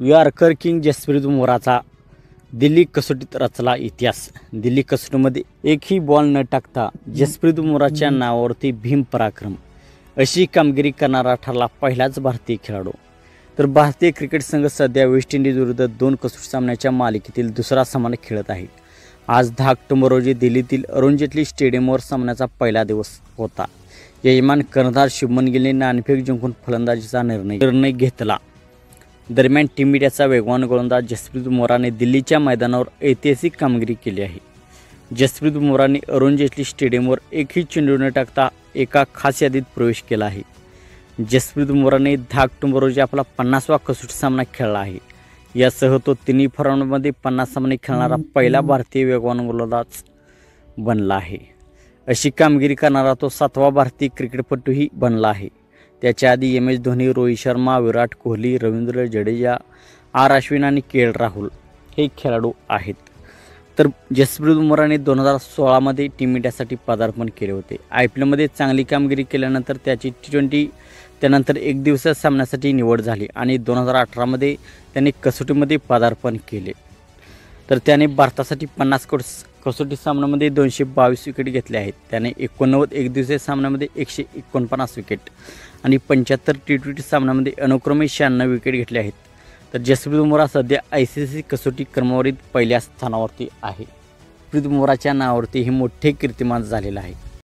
Yorker king Jasprit बुमराहचा Delhi कसोटीत रचला इतिहास। दिल्ली कसोटीमध्ये एकही बॉल न टाकता जसप्रीत बुमराहच्या नावावरती भीम पराक्रम अशी कामगिरी करणारा ठरला पहिलाच भारतीय खेळाडू। तर भारतीय क्रिकेट संघ सध्या वेस्ट इंडिज विरुद्ध 2 कसोटी सामन्याच्या मालिकेतील दुसरा सामना खेळत आहे। आज 10 ऑक्टोबर रोजी दिल्लीतील अरुण जेटली स्टेडियमवर सामन्याचा पहिला दिवस होता। यजमान कर्णधार शुभमन गिलने नाणेफेक जिंकून फलंदाजीचा निर्णय घेतला। दरम्यान टीम इंडियाचा वेगवान गोलंदाज जसप्रीत बुमराहने दिल्लीच्या मैदानावर ऐतिहासिक कामगिरी केली आहे। जसप्रीत बुमराहने अरुण जेटली स्टेडियमवर एकही चेंडू न टाकता एका खास यादीत प्रवेश केला आहे। जसप्रीत बुमराहने 10 ऑक्टोबर रोजी आपला 50वा कसोटी सामना खेळला आहे। यासह तो तिन्ही फॉर्मॅटमध्ये 50 सामने खेळणारा पहिला भारतीय वेगवान गोलंदाज बनला आहे। अशी कामगिरी करणारा तो 7वा भारतीय क्रिकेटपटूही बनला आहे। त्याच्या आधी MS धोनी, रोहित शर्मा, विराट कोहली, रवींद्र जडेजा, आर अश्विन आणि KL राहुल हे खेळाडू आहेत। तर जसप्रीत बुमराहने 2016 मध्ये टीम इंडियासाठी पदार्पण केले होते। IPL मध्ये चांगली कामगिरी केल्यानंतर त्याची T20 त्यानंतर एकदिवसीय सामन्यासाठी निवड झाली आणि 2018 मध्ये त्याने कसोटीमध्ये पदार्पण केले। तर त्याने भारतासाठी 50 कसोटी सामन्यामध्ये 222 विकेट घेतले आहेत। त्याने 89 एकदिवसीय सामन्यामध्ये 149 विकेट आणि 75 T20 सामन्यामध्ये अनुक्रमे 96 विकेट घेतले आहेत। तर जसप्रीत बुमराह सध्या ICC कसोटी क्रमवारीत पहिल्या स्थानावरती आहे। जसप्रीत बुमराहच्या नावावरती हे मोठे कीर्तिमान झालेलं आहे।